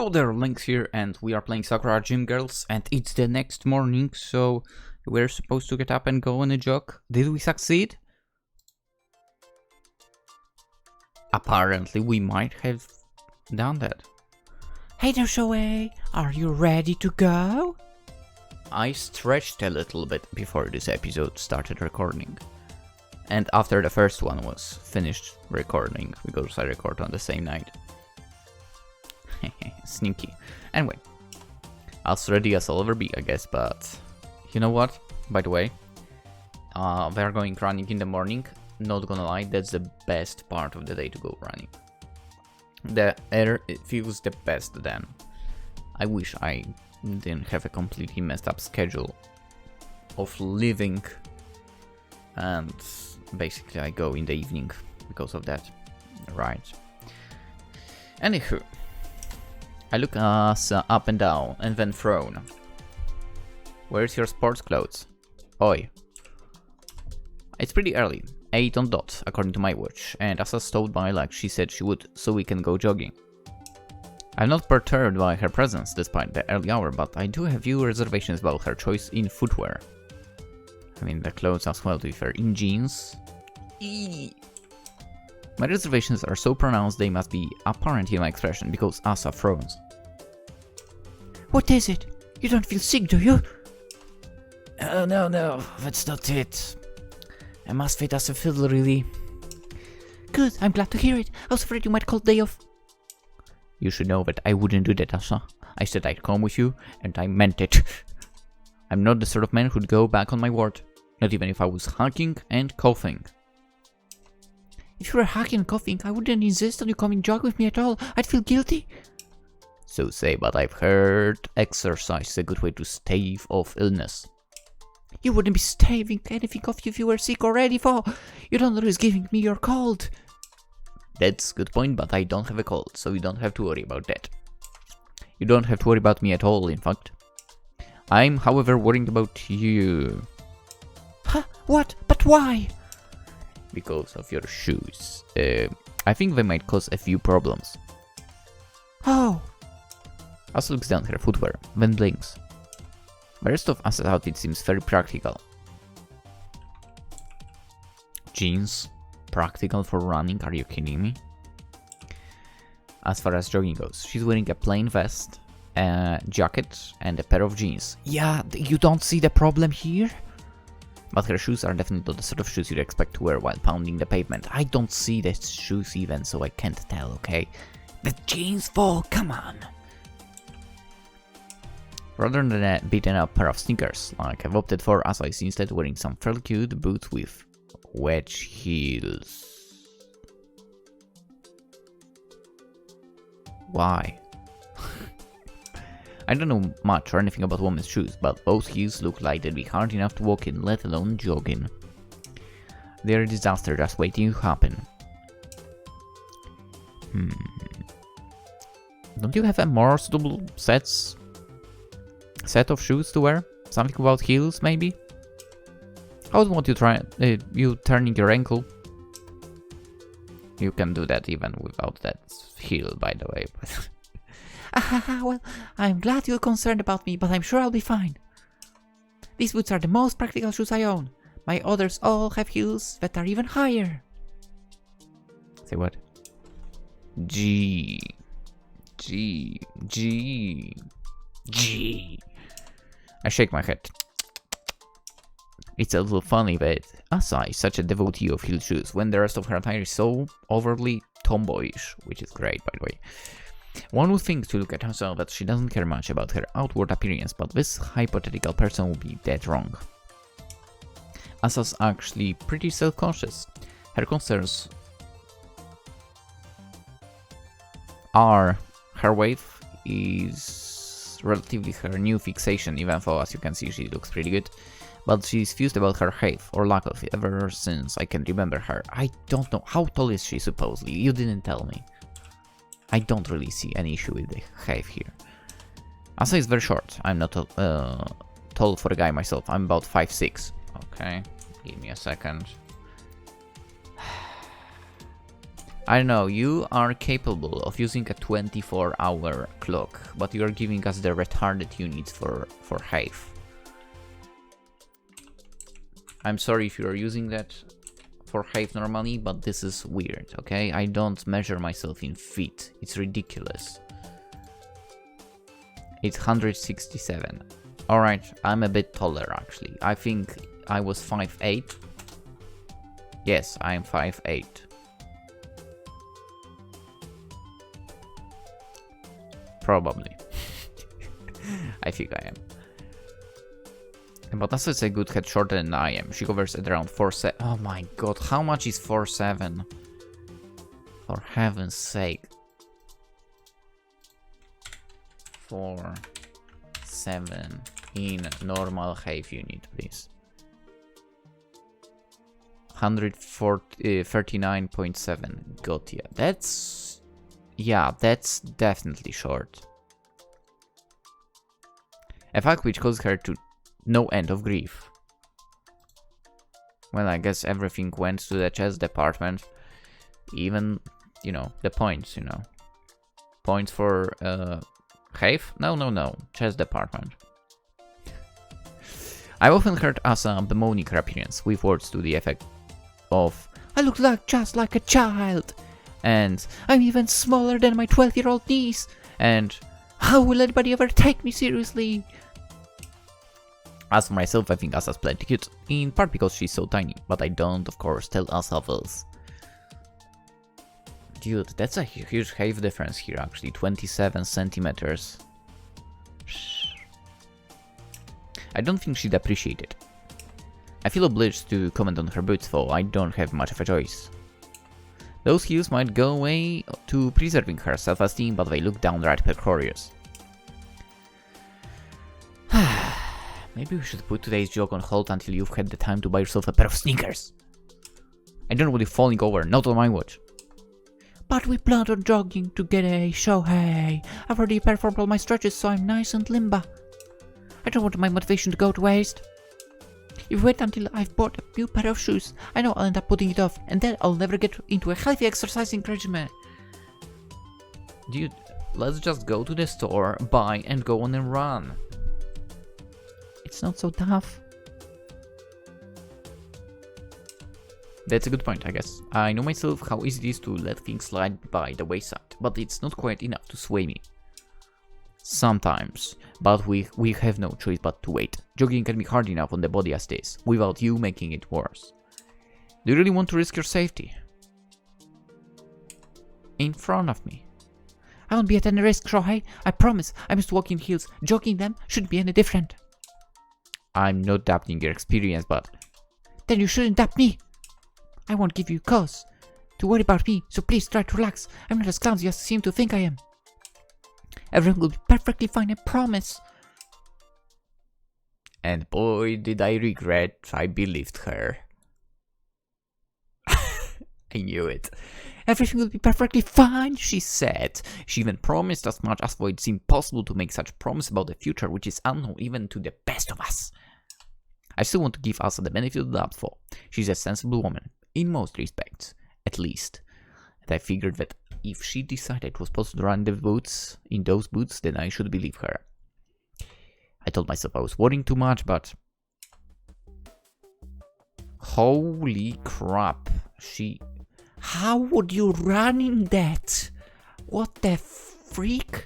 Hello there, Lynx here, and we are playing Sakura Gym Girls, and it's the next morning, so we're supposed to get up and go on a jog. Did we succeed? Apparently, we might have done that. Hey there, Shouhei, are you ready to go? I stretched a little bit before this episode started recording. And after the first one was finished recording, because I record on the same night. Sneaky. Anyway, as ready as I'll ever be, I guess, but you know what? By the way, we're going running in the morning. Not gonna lie, that's the best part of the day to go running. The air, it feels the best then. I wish I didn't have a completely messed up schedule of living, and basically I go in the evening because of that. Right. Anywho, I look us up and down and then frown. Where's your sports clothes? Oi. It's pretty early, 8 on dot according to my watch, and as I stowed by like she said she would, so we can go jogging. I'm not perturbed by her presence despite the early hour, but I do have few reservations about her choice in footwear. I mean, the clothes as well, to be fair, in jeans. Eee. My reservations are so pronounced they must be apparent in my expression, because Asa frowns. What is it? You don't feel sick, do you? Oh, no, that's not it. I must fit as a fiddle, really. Good, I'm glad to hear it. I was afraid you might call day off. You should know that I wouldn't do that, Asa. I said I'd come with you, and I meant it. I'm not the sort of man who'd go back on my word, not even if I was hacking and coughing. If you were hacking and coughing, I wouldn't insist on you coming jog with me at all. I'd feel guilty. So say, but I've heard exercise is a good way to stave off illness. You wouldn't be staving anything off if you were sick already, for you don't risk giving me your cold. That's a good point, but I don't have a cold, so you don't have to worry about that. You don't have to worry about me at all, in fact. I'm, however, worried about you. Huh? What? But why? Because of your shoes. I think they might cause a few problems. Oh. Asa looks down her footwear, then blinks. The rest of Asa's outfit seems very practical. Jeans? Practical for running? Are you kidding me? As far as jogging goes, she's wearing a plain vest, a jacket, and a pair of jeans. Yeah, you don't see the problem here? But her shoes are definitely not the sort of shoes you'd expect to wear while pounding the pavement. I don't see the shoes even, so I can't tell, okay? The jeans fall, come on! Rather than a beaten up pair of sneakers, like I've opted for, Asa is instead wearing some fairly cute boots with wedge heels. Why? I don't know much or anything about women's shoes, but those heels look like they'd be hard enough to walk in, let alone jogging. They're a disaster just waiting to happen. Don't you have a more suitable set of shoes to wear? Something without heels, maybe? I would want you try you turning your ankle. You can do that even without that heel, by the way. Well, I'm glad you're concerned about me, but I'm sure I'll be fine. These boots are the most practical shoes I own. My others all have heels that are even higher. Say what? G. I shake my head. It's a little funny that Asa is such a devotee of heel shoes when the rest of her attire is so overly tomboyish, which is great, by the way. One would think to look at herself that she doesn't care much about her outward appearance, but this hypothetical person would be dead wrong. Asa's actually pretty self-conscious. Her concerns are her weight is relatively her new fixation, even though as you can see she looks pretty good. But she's fused about her height, or lack of it, ever since I can remember her. I don't know, how tall is she supposedly? You didn't tell me. I don't really see any issue with the height here. Asa is very short. I'm not tall for a guy myself. I'm about 5'6". Okay, give me a second. I don't know, you are capable of using a 24-hour clock, but you are giving us the retarded units for Hive. I'm sorry if you are using that for Hive normally, but this is weird, okay? I don't measure myself in feet. It's ridiculous. It's 167. Alright, I'm a bit taller actually. I think I was 5'8". Yes, I'm 5'8". Probably. I think I am. But also it's a good head shorter than I am. She covers at around 4'7". Oh my god, how much is 4'7"? For heaven's sake. 4'7" in normal Hive unit, please. 139.7. Got ya. That's... yeah, that's definitely short. A fact which caused her to no end of grief. Well, I guess everything went to the chess department. Even, you know, the points, you know. Points for, Hive? No. Chess department. I've often heard Asa bemoaning her appearance with words to the effect of, I look like just like a child. and I'm even smaller than my 12-year-old niece. and How will anybody ever take me seriously? as for myself, I think Asa's plenty cute, in part because she's so tiny, but I don't, of course, tell Asa else. Dude, that's a huge height difference here, actually, 27 centimeters. I don't think she'd appreciate it. I feel obliged to comment on her boots, though I don't have much of a choice. Those heels might go away to preserving her self-esteem, but they look downright precarious. Maybe we should put today's jog on hold until you've had the time to buy yourself a pair of sneakers. I don't want you falling over, not on my watch. But we planned on jogging together, Shouhei. I've already performed all my stretches, so I'm nice and limber. I don't want my motivation to go to waste. If you wait until I've bought a new pair of shoes, I know I'll end up putting it off, and then I'll never get into a healthy exercising regimen. Dude, let's just go to the store, buy, and go on a run. It's not so tough. That's a good point, I guess. I know myself how easy it is to let things slide by the wayside, but it's not quite enough to sway me. Sometimes, but we have no choice but to wait. Jogging can be hard enough on the body as it is, without you making it worse. Do you really want to risk your safety? In front of me. I won't be at any risk, Shouhei. I promise. I'm used to walking in heels. Jogging them shouldn't be any different. I'm not doubting your experience, but... Then you shouldn't doubt me. I won't give you cause to worry about me, so please try to relax. I'm not as clumsy as I seem to think I am. Everything will be perfectly fine, I promise. And boy, did I regret I believed her. I knew it. Everything will be perfectly fine, She said. She even promised as much as though it seemed possible to make such promise about the future, which is unknown even to the best of us. I still want to give Asa the benefit of the doubt for. She's a sensible woman, in most respects, at least. And I figured that if she decided it was possible to run in those boots, then I should believe her. I told myself I was worrying too much, but... Holy crap. How would you run in that? What the freak?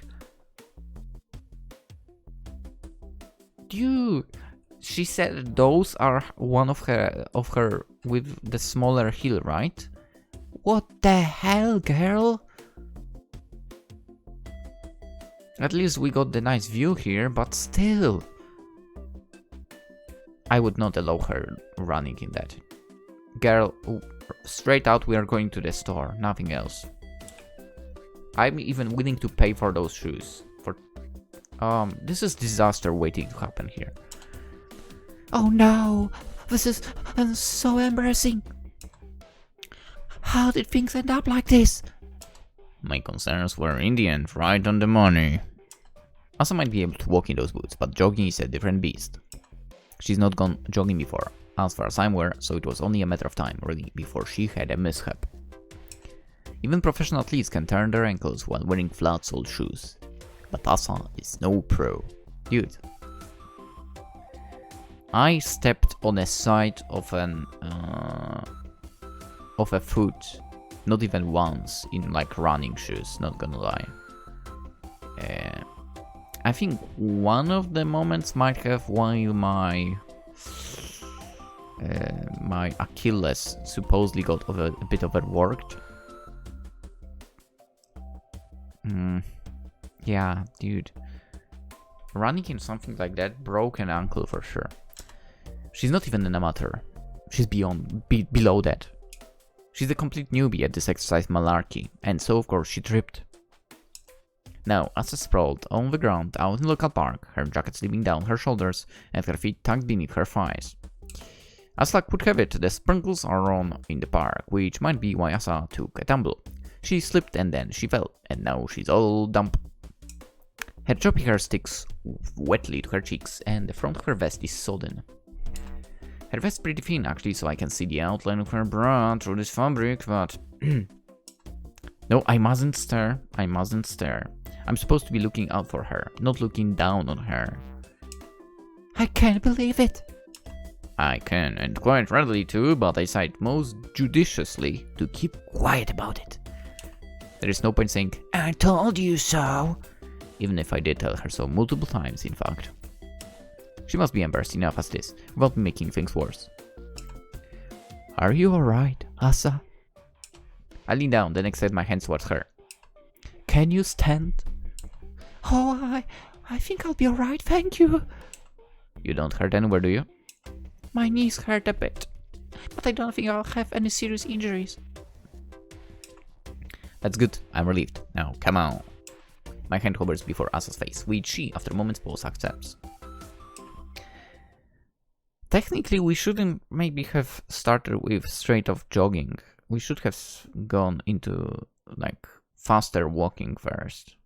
Dude, she said those are one of her with the smaller heel, right? What the hell, girl? At least we got the nice view here, but still. I would not allow her running in that. Girl, straight out we are going to the store, nothing else. I'm even willing to pay for those shoes. This is disaster waiting to happen here. Oh no, this is so embarrassing. How did things end up like this? My concerns were in the end right on the money. Asa might be able to walk in those boots, but jogging is a different beast. She's not gone jogging before, as far as I'm aware, so it was only a matter of time, really, before she had a mishap. Even professional athletes can turn their ankles while wearing flat-soled shoes. But Asa is no pro. Dude. I stepped on the side of a foot, not even once, in like running shoes, not gonna lie. I think one of the moments might have while my Achilles supposedly got a bit overworked. Yeah, dude. Running in something like that, broken ankle for sure. She's not even an amateur. She's below that. She's a complete newbie at this exercise malarkey, and so of course she tripped. Now, Asa sprawled on the ground out in the local park, her jacket slipping down her shoulders and her feet tucked beneath her thighs. As luck would have it, the sprinkles are on in the park, which might be why Asa took a tumble. She slipped and then she fell, and now she's all dump. Her choppy hair sticks wetly to her cheeks, and the front of her vest is sodden. Her vest's pretty thin actually, so I can see the outline of her bra through this fabric, but... No, I mustn't stare. I mustn't stare. I'm supposed to be looking out for her, not looking down on her. I can't believe it. I can, and quite readily too, but I decide most judiciously to keep quiet about it. There is no point saying, I told you so. Even if I did tell her so multiple times, in fact. She must be embarrassed enough as this, without making things worse. Are you alright, Asa? I lean down, then extend my hands towards her. Can you stand? Oh, I think I'll be alright, thank you. You don't hurt anywhere, do you? My knees hurt a bit, but I don't think I'll have any serious injuries. That's good, I'm relieved. Now, come on. My hand hovers before Asa's face, which she, after a moment's pause, accepts. Technically, we shouldn't maybe have started with straight off jogging. We should have gone into, like, faster walking first.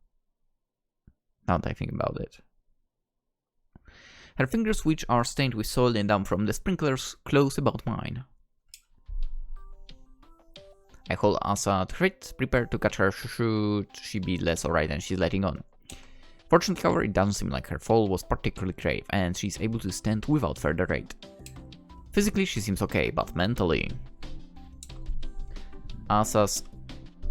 Now that I think about it. Her fingers, which are stained with soil and damp from the sprinklers, close about mine. I hold Asa tight, prepared to catch her should she be less alright than she's letting on. Fortunately, however, it doesn't seem like her fall was particularly grave, and she's able to stand without further aid. Physically, she seems okay, but mentally... Asa's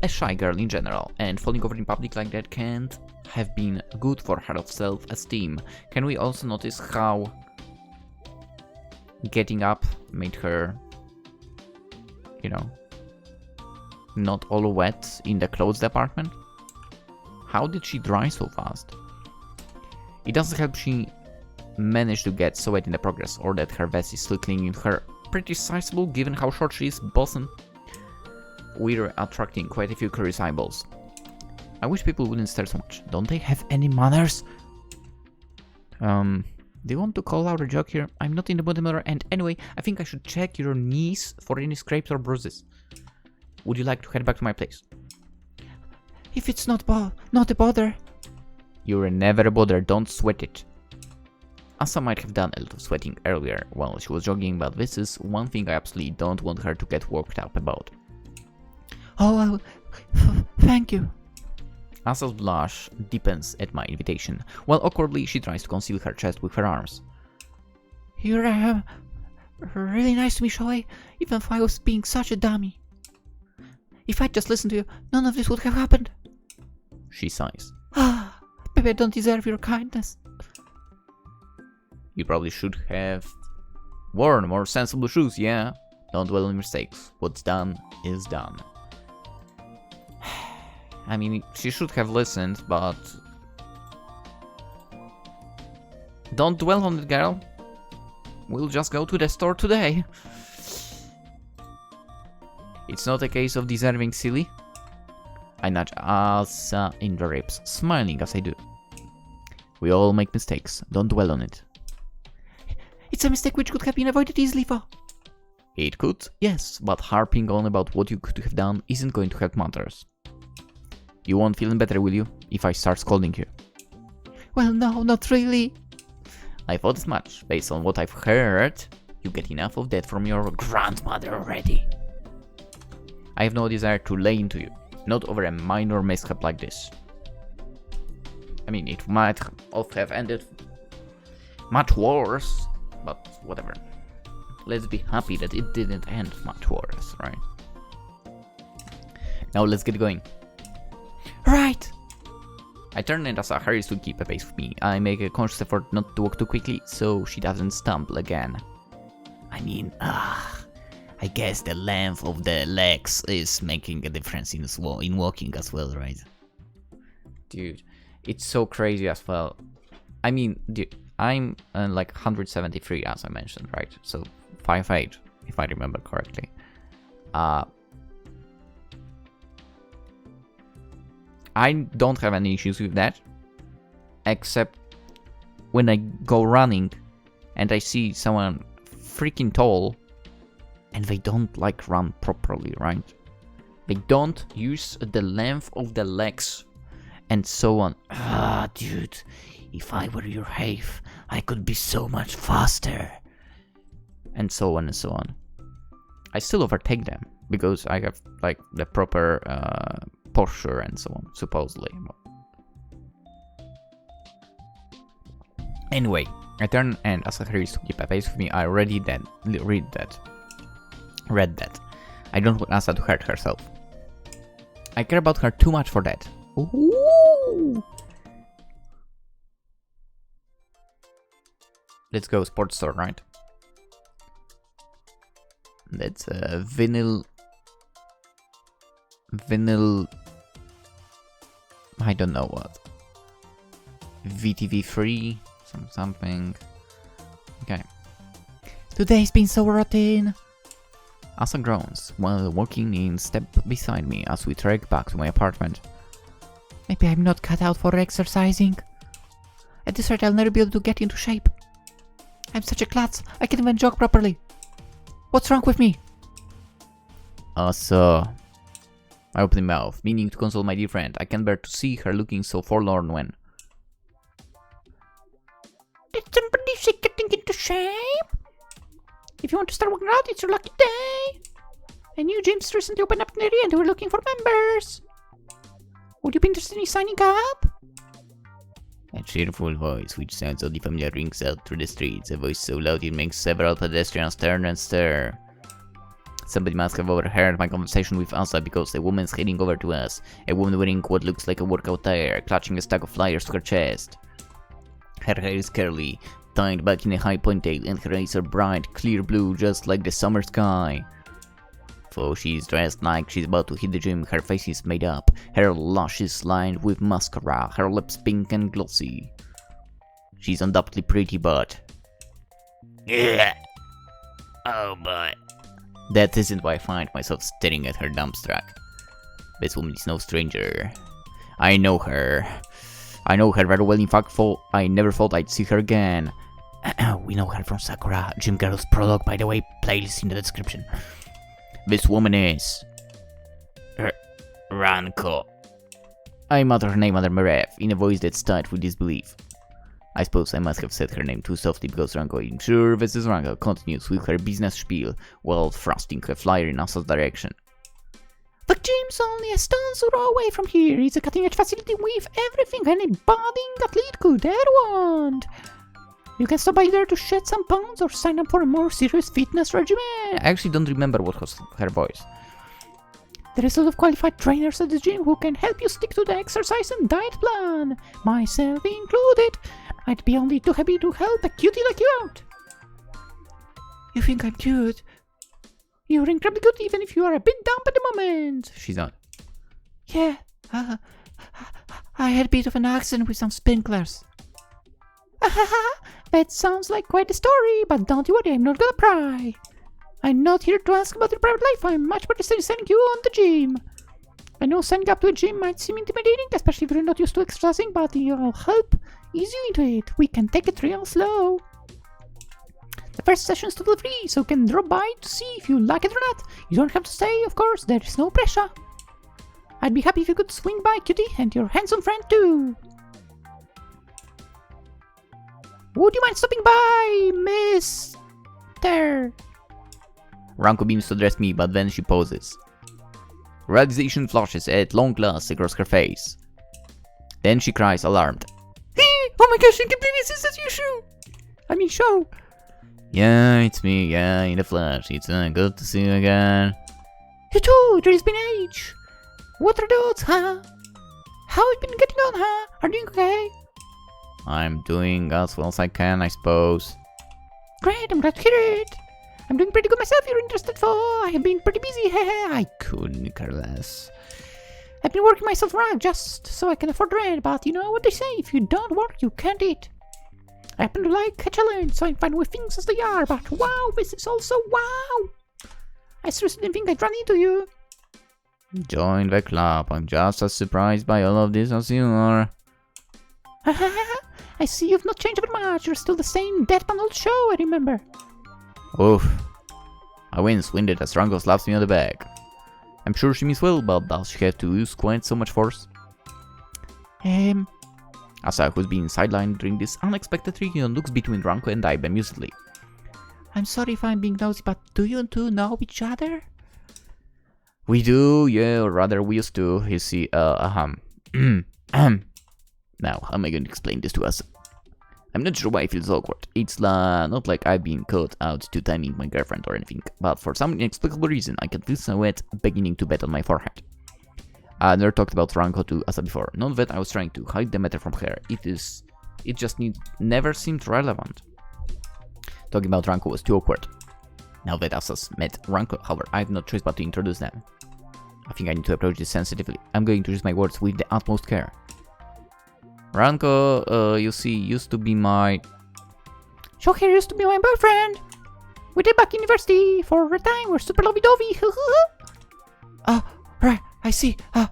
a shy girl in general, and falling over in public like that can't have been good for her self-esteem. Can we also notice how getting up made her, you know, not all wet in the clothes department? How did she dry so fast? It doesn't help she managed to get so wet in the progress, or that her vest is still clinging to her. Pretty sizable given how short she is, bosun. We're attracting quite a few curious eyeballs. I wish people wouldn't stare so much. Don't they have any manners? Do you want to call out a joke here? I'm not in the mood anymore, and anyway, I think I should check your knees for any scrapes or bruises. Would you like to head back to my place? If it's not a bother. You're never a bother, don't sweat it. Asa might have done a lot of sweating earlier while she was jogging, but this is one thing I absolutely don't want her to get worked up about. Oh, thank you. Asa's blush deepens at my invitation, while awkwardly she tries to conceal her chest with her arms. You're really nice to me, Shouhei, even if I was being such a dummy. If I'd just listened to you, none of this would have happened. She sighs. Ah, maybe I don't deserve your kindness. You probably should have worn more sensible shoes, yeah? Don't dwell on mistakes. What's done is done. I mean, she should have listened, but... Don't dwell on it, girl. We'll just go to the store today. It's not a case of deserving silly. I nudge Asa in the ribs, smiling as I do. We all make mistakes. Don't dwell on it. It's a mistake which could have been avoided easily, for. It could, yes, but harping on about what you could have done isn't going to help matters. You won't feel better, will you, if I start scolding you? Well, no, not really. I thought as much. Based on what I've heard, you get enough of that from your grandmother already. I have no desire to lay into you. Not over a minor mishap like this. I mean, it might have ended much worse, but whatever. Let's be happy that it didn't end much worse, right? Now let's get going. Right! I turn and ask Harris to keep a pace with me. I make a conscious effort not to walk too quickly, so she doesn't stumble again. I mean, I guess the length of the legs is making a difference in walking as well, right? Dude, it's so crazy as well. I mean, dude, I'm like 173 as I mentioned, right? So 5'8", if I remember correctly. I don't have any issues with that, except when I go running and I see someone freaking tall and they don't like run properly, right? They don't use the length of the legs and so on. Dude, if I were your height, I could be so much faster. And so on and so on. I still overtake them because I have like the proper posture and so on, supposedly. Anyway, I turn and ask Harris to keep a pace with me. I already read that. I don't want Asa to hurt herself. I care about her too much for that. Ooh. Let's go sports store, right? That's a vinyl. I don't know what. VTV free, something. Okay. Today's been so rotten. Asa groans while walking in step beside me as we trek back to my apartment. Maybe I'm not cut out for exercising. At this rate, I'll never be able to get into shape. I'm such a klutz, I can't even jog properly. What's wrong with me? Asa. I open my mouth, meaning to console my dear friend. I can bear to see her looking so forlorn when... Did somebody say getting into shape? If you want to start working out, it's your lucky day. A new gym's recently opened up in the area and we're looking for members. Would you be interested in signing up? A cheerful voice, which sounds oddly familiar, rings out through the streets. A voice so loud it makes several pedestrians turn and stare. Somebody must have overheard my conversation with Asa because a woman's heading over to us. A woman wearing what looks like a workout attire, clutching a stack of flyers to her chest. Her hair is curly, tied back in a high ponytail, and her eyes are bright, clear blue, just like the summer sky. Though she's dressed like she's about to hit the gym, her face is made up, her lashes lined with mascara, her lips pink and glossy. She's undoubtedly pretty, but... Yeah. Oh boy. That isn't why I find myself staring at her dump truck. This woman is no stranger. I know her. I know her very well, in fact, I never thought I'd see her again. We know her from Sakura Gym Girls prologue, by the way, playlist in the description. This woman is... Ranko. I mutter her name under my breath, in a voice that's tied with disbelief. I suppose I must have said her name too softly because Ranko, I'm sure this is Ranko, continues with her business spiel while thrusting a flyer in Asa's direction. The gym's only a stone's throw away from here. It's a cutting-edge facility with everything any budding athlete could ever want. You can stop by there to shed some pounds or sign up for a more serious fitness regimen. I actually don't remember what was her voice. There is a lot of qualified trainers at the gym who can help you stick to the exercise and diet plan, myself included. I'd be only too happy to help a cutie like you out. You think I'm cute? You're incredibly good even if you are a bit dumb at the moment. She's not. Yeah, I had a bit of an accident with some sprinklers. That sounds like quite a story, but don't you worry, I'm not gonna pry. I'm not here to ask about your private life, I'm much more interested in sending you on the gym. I know signing up to a gym might seem intimidating, especially if you're not used to exercising, but it'll help ease you into it. We can take it real slow. The first session is totally free, so you can drop by to see if you like it or not. You don't have to stay, of course, there is no pressure. I'd be happy if you could swing by, cutie, and your handsome friend too. Would you mind stopping by, Mr. Ranko beams to address me, but then she pauses. Realization flashes at long last across her face. Then she cries, alarmed. Oh my gosh, I can't believe this is you, Shu! I mean, Show! Yeah, it's me, yeah, in the flesh. It's good to see you again. You too, there has been age! What are the odds, huh? How have you been getting on, huh? Are you doing okay? I'm doing as well as I can, I suppose. Great, I'm glad to hear it! I'm doing pretty good myself, you're interested for. I have been pretty busy, hehe. I Couldn't care less. I've been working myself around just so I can afford rent, but you know what they say, if you don't work, you can't eat. I happen to like a challenge, so I'm fine with things as they are, but wow, this is also wow! I seriously didn't think I'd run into you. Join the club. I'm just as surprised by all of this as you are. I see you've not changed very much, you're still the same deadpan old show, I remember. Oof. I winded as Ranko slaps me on the back. I'm sure she means well, but does she have to use quite so much force? Asa, who's been sidelined during this unexpected reunion, looks between Ranko and I bemusedly. I'm sorry if I'm being nosy, but do you two know each other? We do, yeah, or rather we used to, you see, Now, how am I going to explain this to us? I'm not sure why it feels awkward. It's not like I've been caught out to timing my girlfriend or anything, but for some inexplicable reason, I can feel sweat beginning to bet on my forehead. I never talked about Ranko to Asa before, not that I was trying to hide the matter from her, it just never seemed relevant. Talking about Ranko was too awkward. Now that Asa's met Ranko, however, I have no choice but to introduce them. I think I need to approach this sensitively. I'm going to use my words with the utmost care. Ranko, you see, used to be my... Shouhei used to be my boyfriend. We did back in university. For a time, we're super lovey-dovey. Right, I see. I'm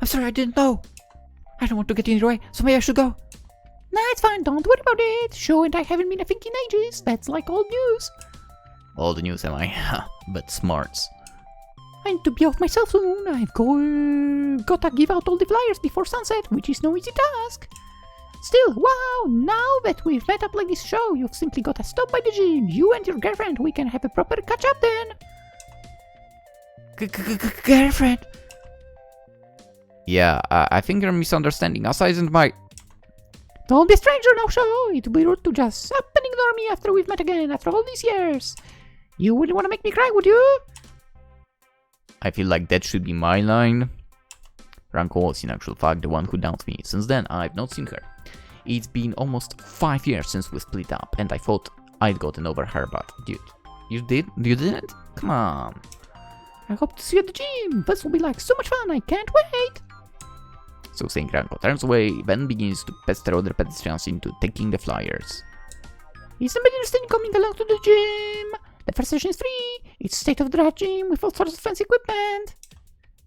sorry, I didn't know. I don't want to get in your way, so maybe I should go. Nah, it's fine, don't worry about it. Sho and I haven't been a thing in ages. That's like old news. Old news, am I? But smarts. I need to be off myself soon. I've gotta give out all the flyers before sunset, which is no easy task. Still, wow, now that we've met up like this show, you've simply gotta stop by the gym. You and your girlfriend, we can have a proper catch-up then. Girlfriend? Yeah, I think you're misunderstanding. Asa isn't my... Don't be a stranger now, Sho. It'd be rude to just up and ignore me after we've met again, after all these years. You wouldn't want to make me cry, would you? I feel like that should be my line. Ranko was in actual fact the one who doubts me. Since then, I've not seen her. It's been almost 5 years since we split up, and I thought I'd gotten over her, but dude, you did? You didn't? Come on. I hope to see you at the gym. This will be like so much fun. I can't wait. So saying, Ranko turns away, then begins to pester other pedestrians into taking the flyers. Is somebody interested in coming along to the gym? The first session is free. It's state-of-the-art gym with all sorts of fancy equipment.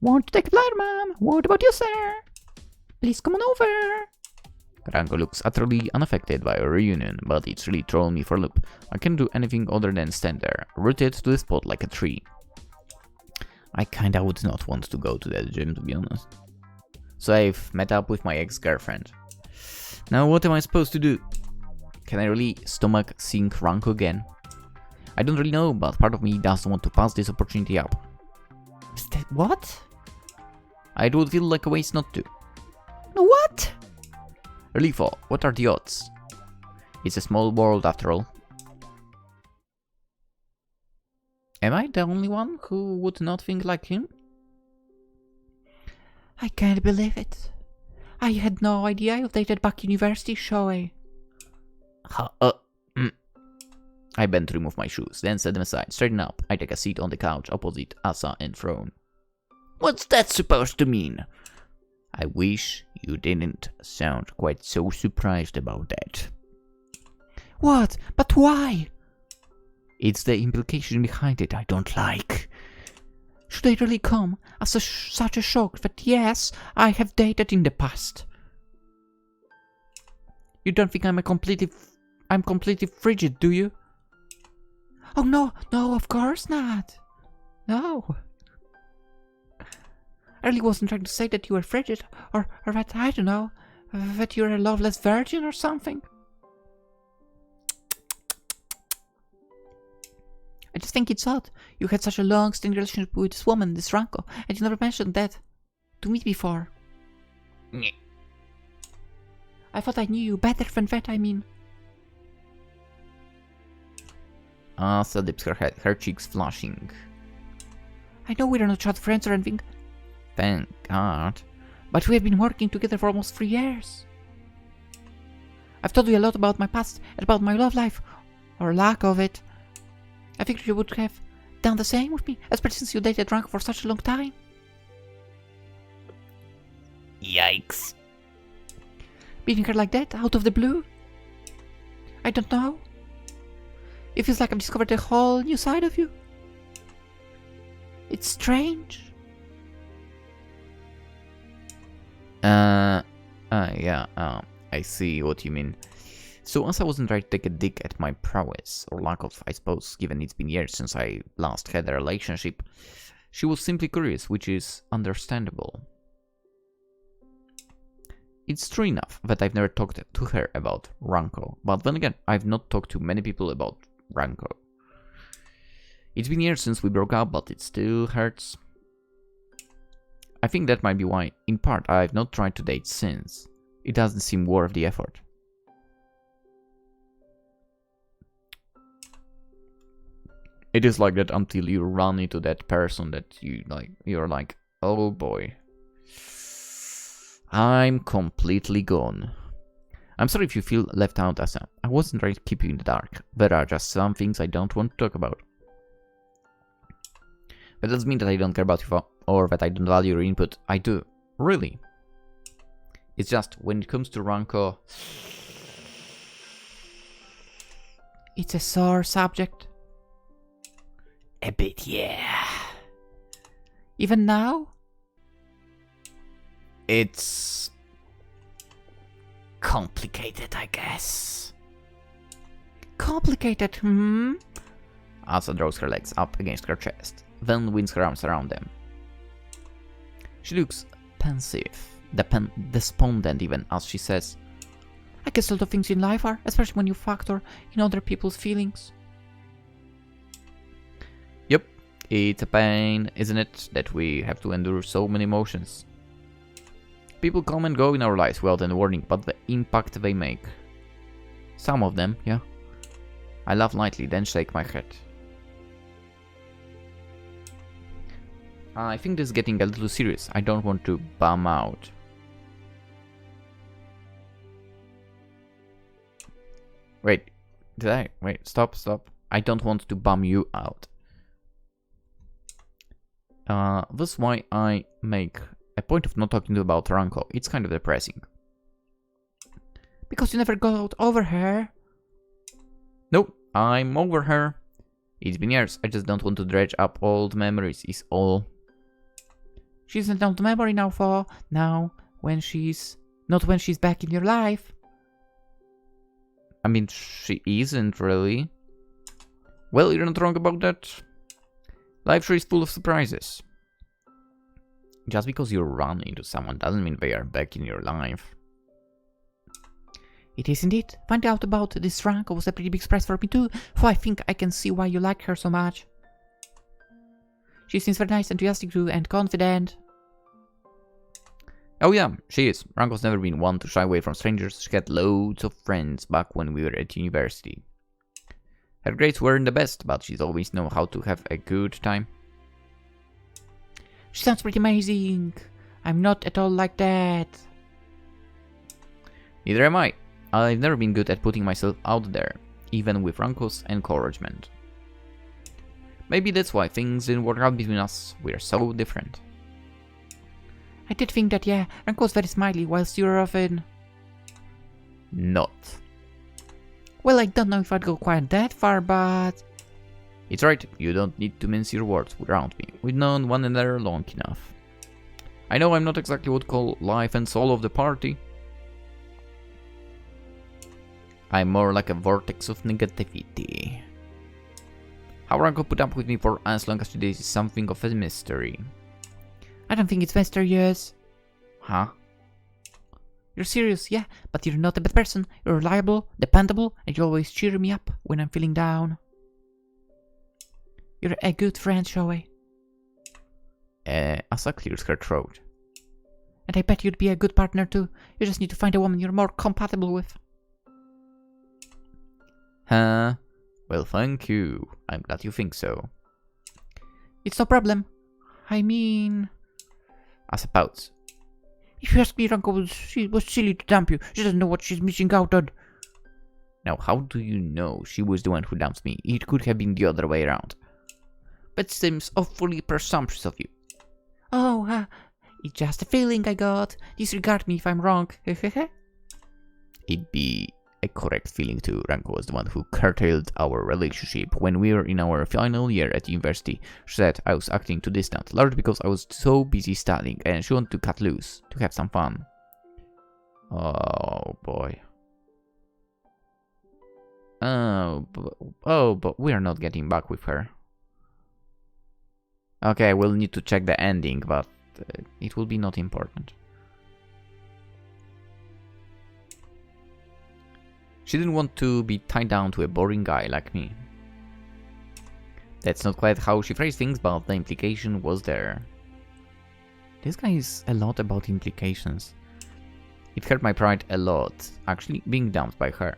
Want to take a flyer, ma'am? What about you, sir? Please come on over. Ranko looks utterly unaffected by our reunion, but it's really thrown me for a loop. I can't do anything other than stand there, rooted to the spot like a tree. I kinda would not want to go to that gym, to be honest. So I've met up with my ex-girlfriend. Now what am I supposed to do? Can I really stomach seeing Ranko again? I don't really know, but part of me doesn't want to pass this opportunity up. What? It would feel like a waste not to. What? Relifo, what are the odds? It's a small world after all. Am I the only one who would not think like him? I can't believe it. I had no idea you dated back university, Shouhei. I bend to remove my shoes, then set them aside, straighten up. I take a seat on the couch opposite Asa and frown. What's that supposed to mean? I wish you didn't sound quite so surprised about that. What? But why? It's the implication behind it I don't like. Should I really come as such a shock that yes, I have dated in the past? You don't think I'm completely frigid, do you? Oh no, of course not. No. I really wasn't trying to say that you were frigid, or that, I don't know, that you're a loveless virgin or something. I just think it's odd. You had such a long-standing relationship with this woman, this Ranko, and you never mentioned that to me before. Nyeh. I thought I knew you better than that, I mean. Asa dips her head, her cheeks flushing. I know we're not child friends or anything, Thank God. but we have been working together for almost 3 years. I've told you a lot about my past and about my love life, or lack of it. I figured you would have done the same with me, especially since you dated Ranko for such a long time. Yikes. Beating her like that, out of the blue? I don't know. It feels like I've discovered a whole new side of you. It's strange. I see what you mean. So Asa wasn't trying to take a dig at my prowess, or lack of, I suppose, given it's been years since I last had a relationship. She was simply curious, which is understandable. It's true enough that I've never talked to her about Ranko, but then again, I've not talked to many people about Ranko. It's been years since we broke up, but it still hurts. I think that might be why, in part, I've not tried to date since. It doesn't seem worth the effort. It is like that until you run into that person that you're like, oh boy. I'm completely gone. I'm sorry if you feel left out, Asa. I wasn't trying to keep you in the dark. There are just some things I don't want to talk about. That doesn't mean that I don't care about you or that I don't value your input. I do. Really. It's just, when it comes to Ranko... It's a sore subject. A bit, yeah. Even now? It's complicated, I guess. Complicated, Asa draws her legs up against her chest, then winds her arms around them. She looks pensive, despondent even, as she says, I guess a lot of things in life are, especially when you factor in other people's feelings. Yep, it's a pain, isn't it, that we have to endure so many emotions. People come and go in our lives without any warning, but the impact they make. Some of them, yeah. I laugh lightly, then shake my head. I think this is getting a little serious. I don't want to bum out. Wait, did I? Wait, stop. I don't want to bum you out. That's why I make a point of not talking about Ranko. It's kind of depressing. Because you never got over her. Nope, I'm over her. It's been years. I just don't want to dredge up old memories, is all. She's an old memory now for now, when she's... not when she's back in your life. I mean, she isn't really. Well, you're not wrong about that. Life sure is full of surprises. Just because you run into someone doesn't mean they are back in your life. It is indeed. Finding out about this Ranko was a pretty big surprise for me too, for I think I can see why you like her so much. She seems very nice, enthusiastic too, and confident. Oh yeah, she is. Ranko's never been one to shy away from strangers. She had loads of friends back when we were at university. Her grades weren't the best, but she's always known how to have a good time. She sounds pretty amazing. I'm not at all like that. Neither am I. I've never been good at putting myself out there, even with Ranko's encouragement. Maybe that's why things didn't work out between us. We're so different. I did think that, yeah, Ranko was very smiley, whilst you're often... Not. Well, I don't know if I'd go quite that far, but... It's right, you don't need to mince your words around me. We've known one another long enough. I know I'm not exactly what call life and soul of the party. I'm more like a vortex of negativity. How Ranko put up with me for as long as she did is something of a mystery. I don't think it's mysterious. Huh? You're serious, yeah, but you're not a bad person. You're reliable, dependable, and you always cheer me up when I'm feeling down. You're a good friend, Shouhei. Asa clears her throat. And I bet you'd be a good partner too. You just need to find a woman you're more compatible with. Huh? Well, thank you. I'm glad you think so. It's no problem. I mean... Asa pouts. If you ask me, Ranko was silly to dump you. She doesn't know what she's missing out on. Now, how do you know she was the one who dumped me? It could have been the other way around. But seems awfully presumptuous of you. Oh, it's just a feeling I got. Disregard me if I'm wrong. It'd be a correct feeling too. Ranko was the one who curtailed our relationship when we were in our final year at university. She said I was acting too distant, largely because I was so busy studying and she wanted to cut loose, to have some fun. Oh boy. But we are not getting back with her. Okay, we'll need to check the ending, but it will be not important. She didn't want to be tied down to a boring guy like me. That's not quite how she phrased things, but the implication was there. This guy is a lot about implications. It hurt my pride a lot, actually being dumped by her.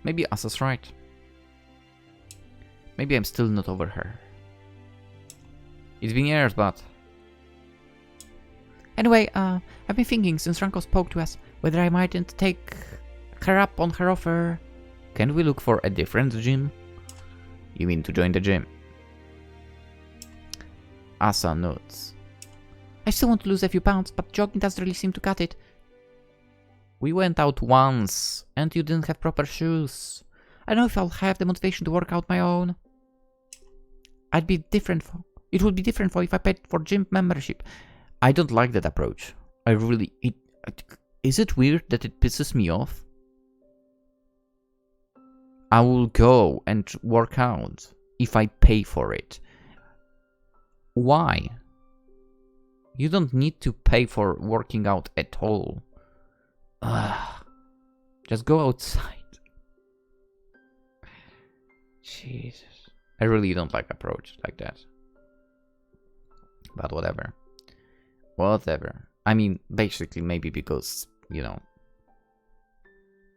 Maybe Asa's right. Maybe I'm still not over her. It's been years, but... Anyway, I've been thinking since Ranko spoke to us whether I mightn't take her up on her offer. Can we look for a different gym? You mean to join the gym? Asa nods. I still want to lose a few pounds, but jogging doesn't really seem to cut it. We went out once, and you didn't have proper shoes. I don't know if I'll have the motivation to work out my own. It would be different for if I paid for gym membership. I don't like that approach. Is it weird that it pisses me off? I will go and work out if I pay for it. Why? You don't need to pay for working out at all. Just go outside. Jesus. I really don't like approach like that. But whatever. Whatever. I mean, basically maybe because, you know,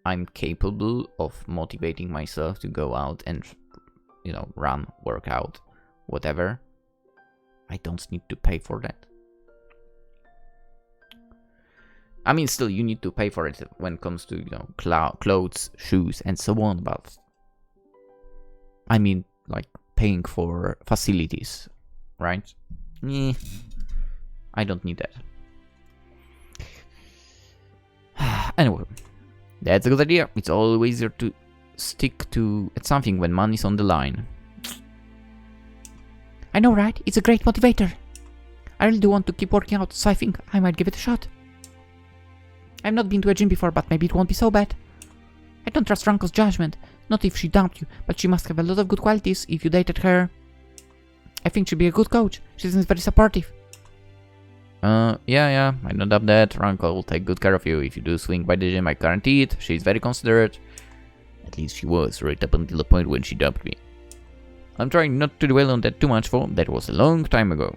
I'm capable of motivating myself to go out and, you know, run, work out, whatever. I don't need to pay for that. I mean, still, you need to pay for it when it comes to, you know, clothes, shoes, and so on, but I mean, like, paying for facilities, right? I don't need that. Anyway, that's a good idea. It's always easier to stick at something when money's on the line. I know, right? It's a great motivator. I really do want to keep working out, so I think I might give it a shot. I've not been to a gym before, but maybe it won't be so bad. I don't trust Ranko's judgment. Not if she dumped you, but she must have a lot of good qualities if you dated her. I think she'd be a good coach. She seems very supportive. Yeah, I don't doubt that. Ranko will take good care of you if you do swing by the gym, I guarantee it. She's very considerate. At least she was, right up until the point when she dumped me. I'm trying not to dwell on that too much, for that was a long time ago.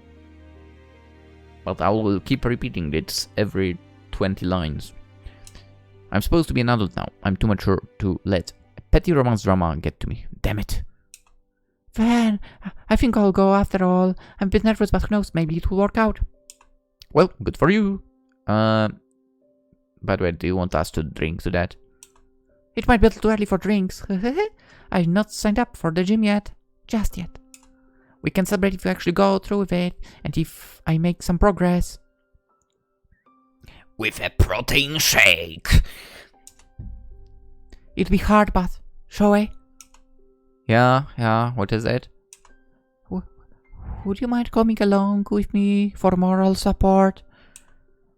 But I will keep repeating this every 20 lines. I'm supposed to be an adult now. I'm too mature to let a petty romance drama get to me. Damn it. Van, I think I'll go after all. I'm a bit nervous, but who knows, maybe it will work out. Well, good for you. By the way, do you want us to drink to that? It might be a little too early for drinks. I've not signed up for the gym yet. Just yet. We can celebrate if you actually go through with it, and if I make some progress. With a protein shake. It'll be hard, but... Shouhei? Yeah, what is it? Would you mind coming along with me for moral support?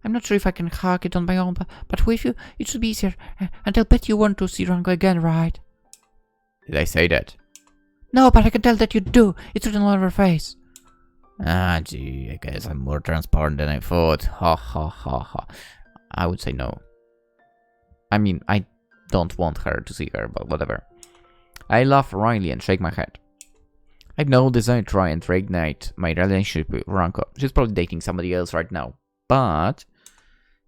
I'm not sure if I can hack it on my own, but with you, it should be easier. And I'll bet you want to see Ranko again, right? Did I say that? No, but I can tell that you do. It's written on your face. Gee, I guess I'm more transparent than I thought. Ha. I would say no. I mean, I don't want her to see her, but whatever. I laugh wryly and shake my head. I've no desire to try and reignite my relationship with Ranko. She's probably dating somebody else right now. But,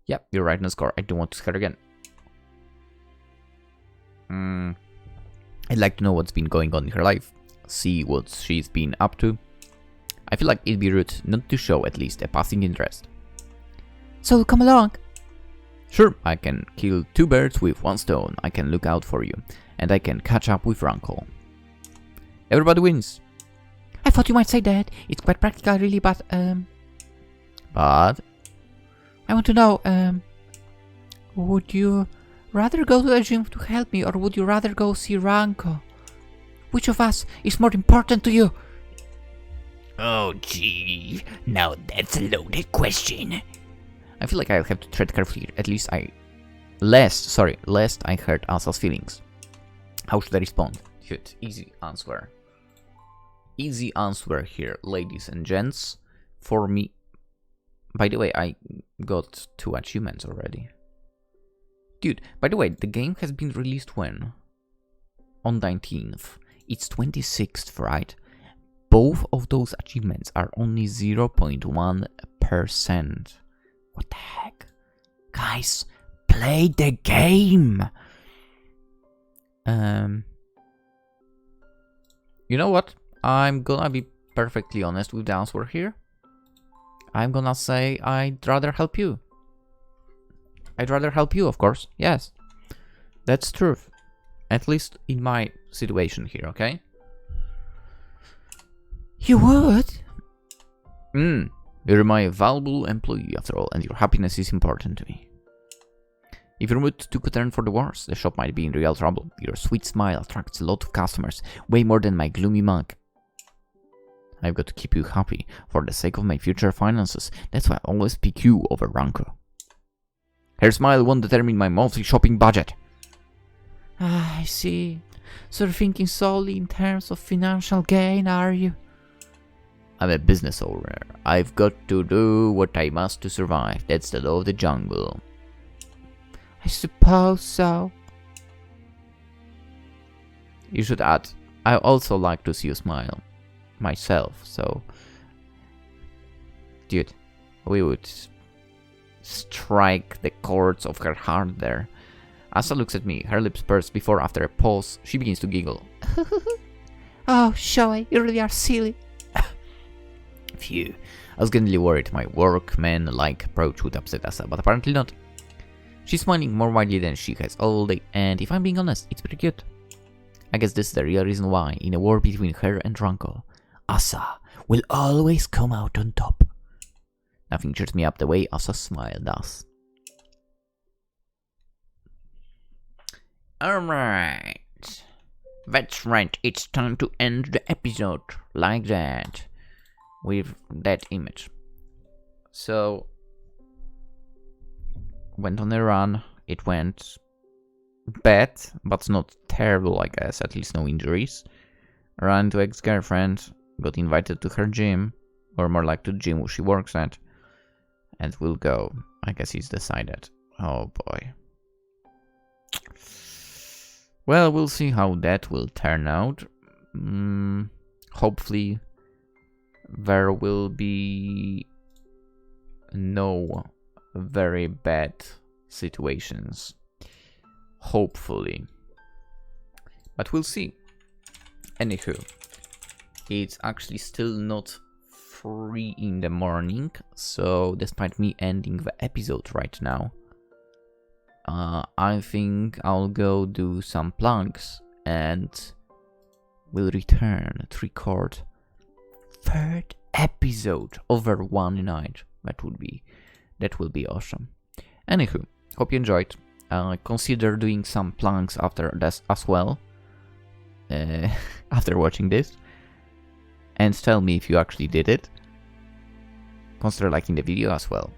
yeah, you're right on the score. I don't want to see her again. I'd like to know what's been going on in her life. See what she's been up to. I feel like it'd be rude not to show at least a passing interest. So come along. Sure, I can kill 2 birds with 1 stone. I can look out for you. And I can catch up with Ranko. Everybody wins. I thought you might say that. It's quite practical, really, but, But I want to know, would you rather go to the gym to help me, or would you rather go see Ranko? Which of us is more important to you? Oh, gee. Now that's a loaded question. I feel like I'll have to tread carefully. At least lest I hurt Asa's feelings. How should I respond? Good, easy answer. Easy answer here, ladies and gents. For me. By the way, I got 2 achievements already. Dude, by the way, the game has been released when? On 19th. It's 26th, right? Both of those achievements are only 0.1%. What the heck? Guys, play the game! You know what? I'm gonna be perfectly honest with the answer here. I'm gonna say I'd rather help you. I'd rather help you, of course. Yes. That's truth. At least in my situation here, okay? You would? You're my valuable employee after all, and your happiness is important to me. If your mood took a turn for the worse, the shop might be in real trouble. Your sweet smile attracts a lot of customers, way more than my gloomy mug. I've got to keep you happy, for the sake of my future finances. That's why I always pick you over Ranko. Her smile won't determine my monthly shopping budget. Ah, I see. So you're thinking solely in terms of financial gain, are you? I'm a business owner. I've got to do what I must to survive. That's the law of the jungle. I suppose so. You should add, I also like to see you smile. Myself, so... Dude, we would strike the chords of her heart there. Asa looks at me, her lips purse before after a pause, she begins to giggle. Oh, Shouhei, you really are silly. Phew, I was genuinely worried my workman-like approach would upset Asa, but apparently not. She's smiling more widely than she has all day, and if I'm being honest, it's pretty cute. I guess this is the real reason why, in a war between her and Ranko, Asa will always come out on top. Nothing cheers me up the way Asa's smile does. Alright. That's right, it's time to end the episode like that. With that image. So, went on a run. It went bad, but not terrible, I guess. At least no injuries. Ran to ex-girlfriend. Got invited to her gym, or more like to the gym where she works at. And we'll go. I guess he's decided. Oh boy. Well, we'll see how that will turn out. Hopefully there will be no very bad situations. Hopefully. But we'll see. Anywho, it's actually still not 3 in the morning, so despite me ending the episode right now, I think I'll go do some planks and we'll return to record 3rd episode over one night. That will be awesome. Anywho, hope you enjoyed. Consider doing some planks after this as well. After watching this, and tell me if you actually did it. Consider liking the video as well.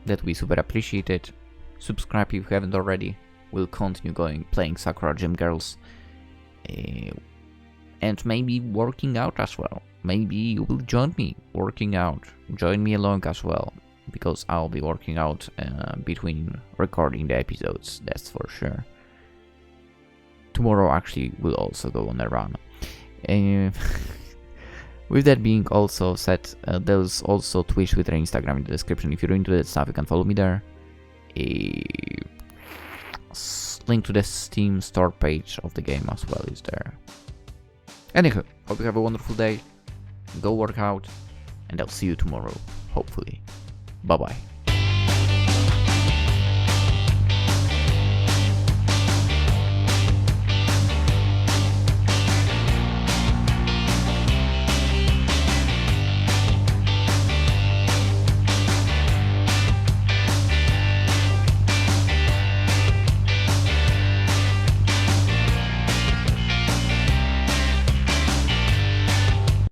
That would be super appreciated. Subscribe if you haven't already. We'll continue playing Sakura Gym Girls. And maybe working out as well. Maybe you will join me working out. Join me along as well. Because I'll be working out between recording the episodes, that's for sure. tomorrow actually will also go on a run. With that being also said, there's also Twitch, Twitter, Instagram in the description. If you're into that stuff, you can follow me there. Link to the Steam store page of the game as well is there. Anywho, hope you have a wonderful day. Go work out, and I'll see you tomorrow, hopefully. Bye bye.